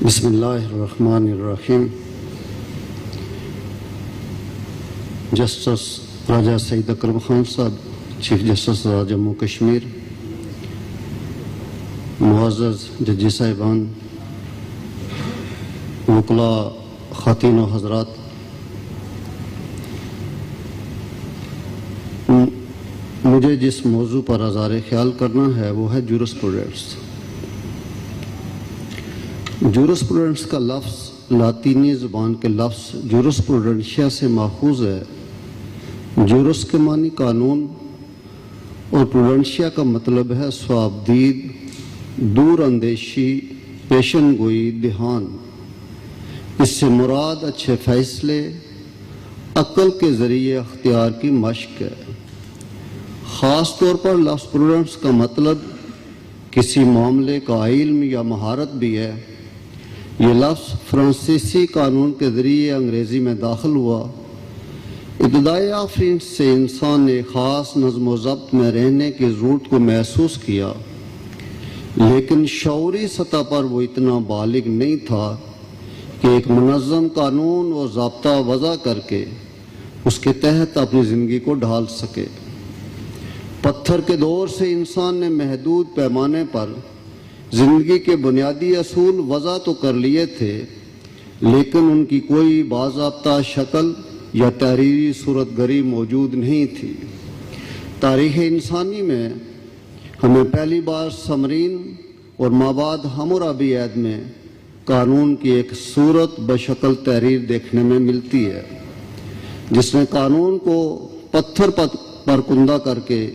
بسم اللہ الرحمن الرحیم. جسٹس راجہ سعید اکرم خان صاحب، چیف جسٹس جموں کشمیر، معزز ججی صاحبان، وکلاء خواتین و حضرات، مجھے جس موضوع پر اظہار خیال کرنا ہے وہ ہے جورسپروڈنس. جورسپروڈنس کا لفظ لاطینی زبان کے لفظ جورسپروڈنشیا سے ماخوذ ہے. جورس کے معنی قانون اور پروڈنشیا کا مطلب ہے صوابدید، دور اندیشی، پیشن گوئی، دھیان. اس سے مراد اچھے فیصلے عقل کے ذریعے اختیار کی مشق ہے. خاص طور پر لفظ پروڈنس کا مطلب کسی معاملے کا علم یا مہارت بھی ہے. یہ لفظ فرانسیسی قانون کے ذریعے انگریزی میں داخل ہوا. ابتدائی آفرین سے انسان نے خاص نظم و ضبط میں رہنے کی ضرورت کو محسوس کیا، لیکن شعوری سطح پر وہ اتنا بالغ نہیں تھا کہ ایک منظم قانون و ضابطہ وضع کر کے اس کے تحت اپنی زندگی کو ڈھال سکے. پتھر کے دور سے انسان نے محدود پیمانے پر زندگی کے بنیادی اصول وضع تو کر لیے تھے، لیکن ان کی کوئی باضابطہ شکل یا تحریری صورت گری موجود نہیں تھی. تاریخ انسانی میں ہمیں پہلی بار سمرین اور مابعد حمورابی عہد میں قانون کی ایک صورت بشکل تحریر دیکھنے میں ملتی ہے، جس نے قانون کو پتھر پر کندہ کر کے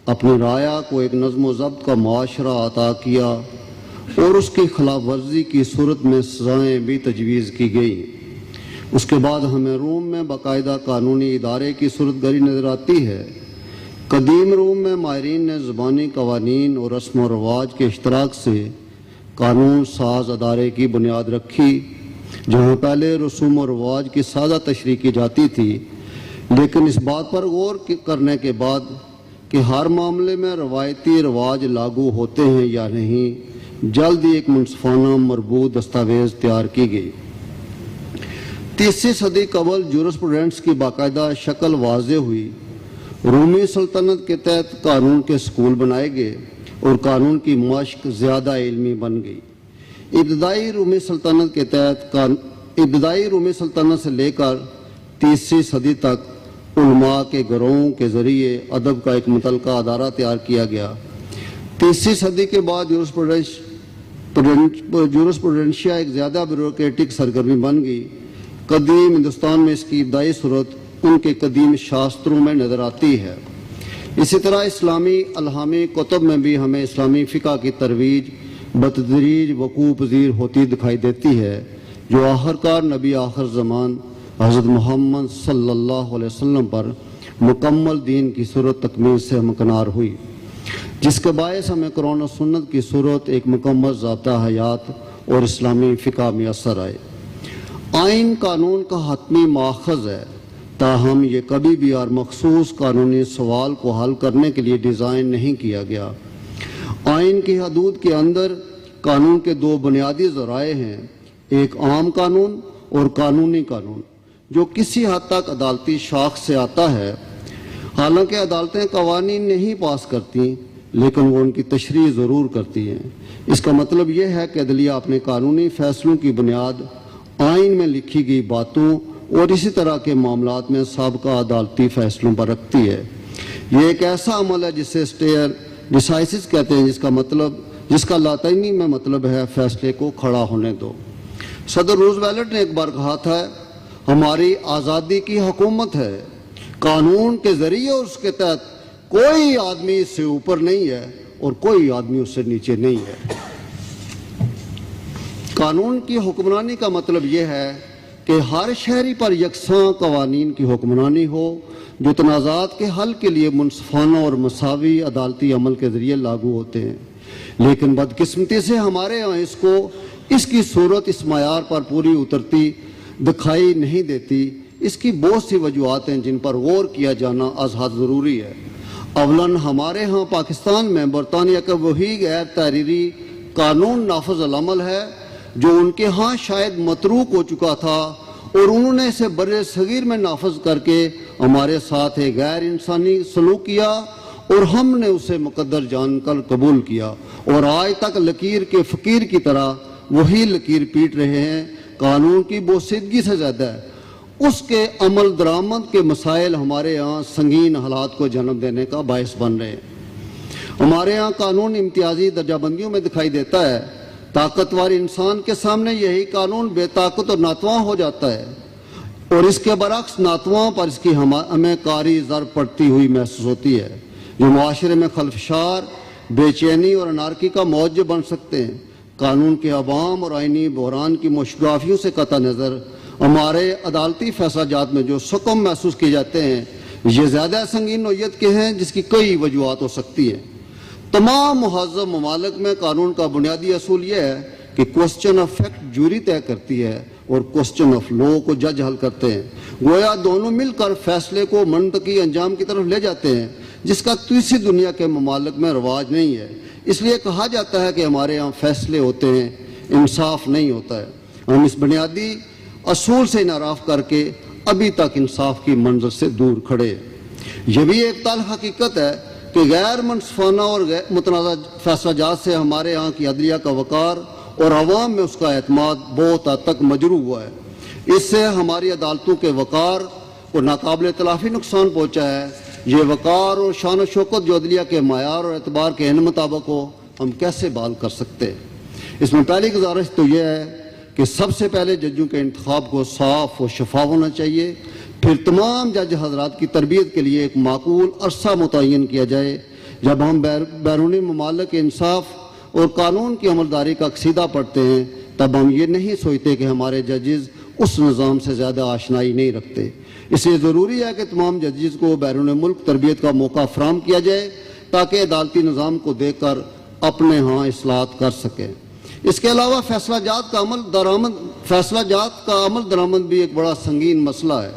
اپنی رعایا کو ایک نظم و ضبط کا معاشرہ عطا کیا، اور اس کی خلاف ورزی کی صورت میں سزائیں بھی تجویز کی گئیں. اس کے بعد ہمیں روم میں باقاعدہ قانونی ادارے کی صورت گری نظر آتی ہے. قدیم روم میں ماہرین نے زبانی قوانین اور رسم و رواج کے اشتراک سے قانون ساز ادارے کی بنیاد رکھی، جہاں پہلے رسوم و رواج کی سادہ تشریح کی جاتی تھی، لیکن اس بات پر غور کرنے کے بعد کہ ہر معاملے میں روایتی رواج لاگو ہوتے ہیں یا نہیں، جلد ہی ایک منصفانہ مربوط دستاویز تیار کی گئی. 30ویں صدی قبل جورسپروڈنس کی باقاعدہ شکل واضح ہوئی. رومی سلطنت کے تحت قانون کے سکول بنائے گئے اور قانون کی مشق زیادہ علمی بن گئی. ابتدائی رومی سلطنت سے لے کر 30ویں صدی تک علماء کے گروہوں کے ذریعے ادب کا ایک متعلقہ ادارہ تیار کیا گیا. 30ویں صدی کے بعد جورسپروڈنشیا ایک زیادہ بیوروکریٹک سرگرمی بن گئی. قدیم ہندوستان میں اس کی ابتدائی صورت ان کے قدیم شاستروں میں نظر آتی ہے. اسی طرح اسلامی الہامی کتب میں بھی ہمیں اسلامی فقہ کی ترویج بتدریج وقوع پذیر ہوتی دکھائی دیتی ہے، جو آخرکار نبی آخر زمان حضرت محمد صلی اللہ علیہ وسلم پر مکمل دین کی صورت تکمیل سے ہمکنار ہوئی، جس کے باعث ہمیں قرآن و سنت کی صورت ایک مکمل ضابطہ حیات اور اسلامی فقہ میسر آئے. آئین قانون کا حتمی ماخذ ہے، تاہم یہ کبھی بھی اور مخصوص قانونی سوال کو حل کرنے کے لیے ڈیزائن نہیں کیا گیا. آئین کی حدود کے اندر قانون کے دو بنیادی ذرائع ہیں، ایک عام قانون اور قانونی قانون، جو کسی حد تک عدالتی شاخ سے آتا ہے. حالانکہ عدالتیں قوانین نہیں پاس کرتی، لیکن وہ ان کی تشریح ضرور کرتی ہیں. اس کا مطلب یہ ہے کہ عدلیہ اپنے قانونی فیصلوں کی بنیاد آئین میں لکھی گئی باتوں اور اسی طرح کے معاملات میں سابقہ عدالتی فیصلوں پر رکھتی ہے. یہ ایک ایسا عمل ہے جسے اسٹیئر ڈیسائسس کہتے ہیں، جس کا لاطینی میں مطلب ہے فیصلے کو کھڑا ہونے دو. صدر روزویلٹ نے ایک بار کہا تھا، ہماری آزادی کی حکومت ہے، قانون کے ذریعے اس کے تحت کوئی آدمی اس سے اوپر نہیں ہے اور کوئی آدمی اس سے نیچے نہیں ہے. قانون کی حکمرانی کا مطلب یہ ہے کہ ہر شہری پر یکساں قوانین کی حکمرانی ہو، جو تنازعات کے حل کے لیے منصفانہ اور مساوی عدالتی عمل کے ذریعے لاگو ہوتے ہیں. لیکن بدقسمتی سے ہمارے ہاں اس کی صورت اس معیار پر پوری اترتی دکھائی نہیں دیتی. اس کی بہت سی وجوہات ہیں جن پر غور کیا جانا از حد ضروری ہے. اولاً ہمارے ہاں پاکستان میں برطانیہ کا وہی غیر تحریری قانون نافذ العمل ہے جو ان کے ہاں شاید متروک ہو چکا تھا، اور انہوں نے اسے برے صغیر میں نافذ کر کے ہمارے ساتھ ایک غیر انسانی سلوک کیا، اور ہم نے اسے مقدر جان کر قبول کیا، اور آج تک لکیر کے فقیر کی طرح وہی لکیر پیٹ رہے ہیں۔ قانون کی بوسیدگی سے زیادہ اس کے عمل درآمد کے مسائل ہمارے یہاں سنگین حالات کو جنم دینے کا باعث بن رہے ہیں۔ ہمارے یہاں قانون امتیازی درجہ بندیوں میں دکھائی دیتا ہے۔ طاقتور انسان کے سامنے یہی قانون بے طاقت اور ناتواں ہو جاتا ہے، اور اس کے برعکس ناتواں پر اس کی ہمیں کاری ضرب پڑتی ہوئی محسوس ہوتی ہے، جو معاشرے میں خلفشار، بے چینی اور انارکی کا موجب بن سکتے ہیں۔ قانون کے عوام اور آئینی بحران کی مشگافیوں سے قطع نظر ہمارے عدالتی فیصلہ جات میں جو سکم محسوس کیے جاتے ہیں، یہ زیادہ سنگین نوعیت کے ہیں، جس کی کئی وجوہات ہو سکتی ہیں۔ تمام مہذب ممالک میں قانون کا بنیادی اصول یہ ہے کہ کوسچن آف فیکٹ جوری طے کرتی ہے اور کوسچن آف لا کو جج حل کرتے ہیں۔ گویا دونوں مل کر فیصلے کو منطقی انجام کی طرف لے جاتے ہیں، جس کا تیسری دنیا کے ممالک میں رواج نہیں ہے۔ اس لیے کہا جاتا ہے کہ ہمارے ہاں فیصلے ہوتے ہیں، انصاف نہیں ہوتا ہے۔ ہم اس بنیادی اصول سے انحراف کر کے ابھی تک انصاف کی منزل سے دور کھڑے ہیں۔ یہ بھی ایک تلخ حقیقت ہے کہ غیر منصفانہ اور متنازع فیصلہ جات سے ہمارے ہاں کی عدلیہ کا وقار اور عوام میں اس کا اعتماد بہت حد تک مجروح ہوا ہے۔ اس سے ہماری عدالتوں کے وقار اور ناقابل تلافی نقصان پہنچا ہے۔ یہ وقار اور شان و شوکت جو عدلیہ کے معیار اور اعتبار کے عین مطابق ہو، ہم کیسے بحال کر سکتے ہیں؟ اس میں پہلی گزارش تو یہ ہے کہ سب سے پہلے ججوں کے انتخاب کو صاف و شفاف ہونا چاہیے، پھر تمام جج حضرات کی تربیت کے لیے ایک معقول عرصہ متعین کیا جائے۔ جب ہم بیرونی ممالک کے انصاف اور قانون کی عملداری کا قصیدہ پڑھتے ہیں، تب ہم یہ نہیں سوچتے کہ ہمارے ججز اس نظام سے زیادہ آشنائی نہیں رکھتے۔ اس لیے ضروری ہے کہ تمام ججز کو بیرون ملک تربیت کا موقع فراہم کیا جائے، تاکہ عدالتی نظام کو دیکھ کر اپنے ہاں اصلاحات کر سکیں۔ اس کے علاوہ فیصلہ جات کا عمل درآمد بھی ایک بڑا سنگین مسئلہ ہے۔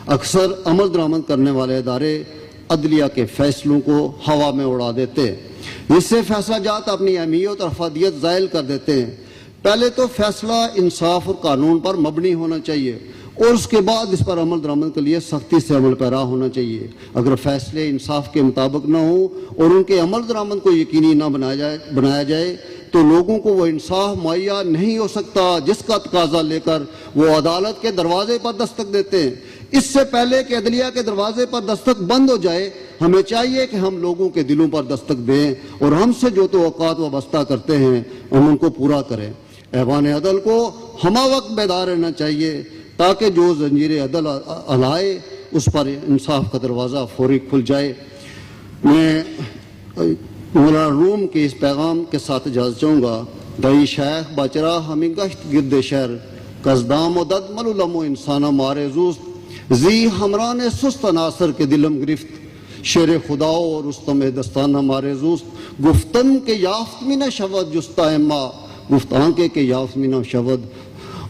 اکثر عمل درآمد کرنے والے ادارے عدلیہ کے فیصلوں کو ہوا میں اڑا دیتے ہیں، جس سے فیصلہ جات اپنی اہمیت اور افادیت زائل کر دیتے ہیں۔ پہلے تو فیصلہ انصاف اور قانون پر مبنی ہونا چاہیے، اور اس کے بعد اس پر عمل درآمد کے لیے سختی سے عمل پیرا ہونا چاہیے۔ اگر فیصلے انصاف کے مطابق نہ ہوں اور ان کے عمل درآمد کو یقینی نہ بنایا جائے تو لوگوں کو وہ انصاف مہیا نہیں ہو سکتا جس کا تقاضا لے کر وہ عدالت کے دروازے پر دستک دیتے ہیں۔ اس سے پہلے کہ عدلیہ کے دروازے پر دستک بند ہو جائے، ہمیں چاہیے کہ ہم لوگوں کے دلوں پر دستک دیں اور ہم سے جو توقعات وابستہ کرتے ہیں ہم ان کو پورا کریں۔ ایوان عدل کو ہمہ وقت بیدار رہنا چاہیے، تاکہ جو زنجیر عدل ہلائے اس پر انصاف کا دروازہ فوری کھل جائے۔ میں مولانا روم کے اس پیغام کے ساتھ اجازت چاہوں گا۔ دئی شیخ باچرا ہمیں گشت گرد شہر، قصدام و دد ملولم و انسانہ مارے زوست، زی ہمران سست ناصر کے دلم گرفت، شیر خدا و رستم دستان ہمارے زوست، گفتن کے یافت میں نہ شود جستا اما، گفتان کے یافت میں نہ شود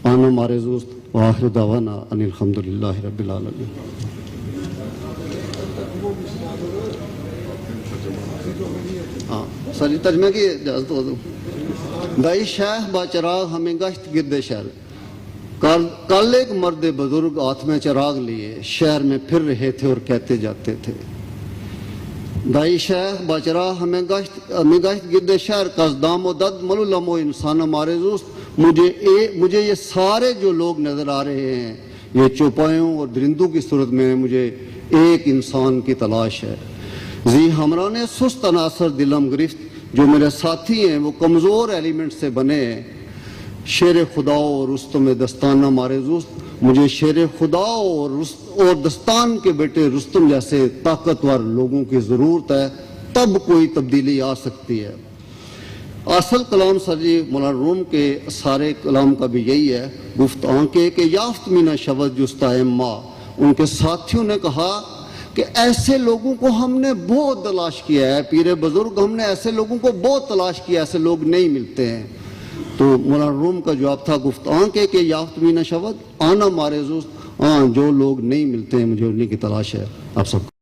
آن ہمارے زوست۔ وآخر دعوانا ان الحمدللہ رب العالمین۔ ہاں سر ترجمہ کی اجازت ہو دو۔ دائی شیخ با چراغ ہمیں گشت گرد شہر، کل ایک مرد بزرگ ہاتھ میں چراغ لیے شہر میں پھر رہے تھے اور کہتے جاتے تھے، دائی شیخ با چراغ ہمیں گشت گرد شہر، قصدام و دد ملولم و انسان ہمارے دوست۔ مجھے یہ سارے جو لوگ نظر آ رہے ہیں، یہ چوپایوں اور درندوں کی صورت میں مجھے ایک انسان کی تلاش ہے۔ زی ہمراہ نے سست عناصر دلم گرفت، جو میرے ساتھی ہیں وہ کمزور ایلیمنٹ سے بنے ہیں۔ شیر خدا اور رستم دستان ہمارے دوست، مجھے شیر خدا اور دستان کے بیٹے رستم جیسے طاقتور لوگوں کی ضرورت ہے، تب کوئی تبدیلی آ سکتی ہے۔ اصل کلام سر جی مولانا روم کے سارے کلام کا بھی یہی ہے، گفت آنکے کہ یافت مینا شود جستا اما۔ ان کے ساتھیوں نے کہا کہ ایسے لوگوں کو ہم نے بہت تلاش کیا ہے، پیر بزرگ ہم نے ایسے لوگوں کو بہت تلاش کیا، ایسے لوگ نہیں ملتے ہیں۔ تو مولانا روم کا جواب تھا، گفت آنکے کہ یافت مینا شود آنا مارے زوست، جو لوگ نہیں ملتے ہیں مجھے انہیں کی تلاش ہے۔ آپ سب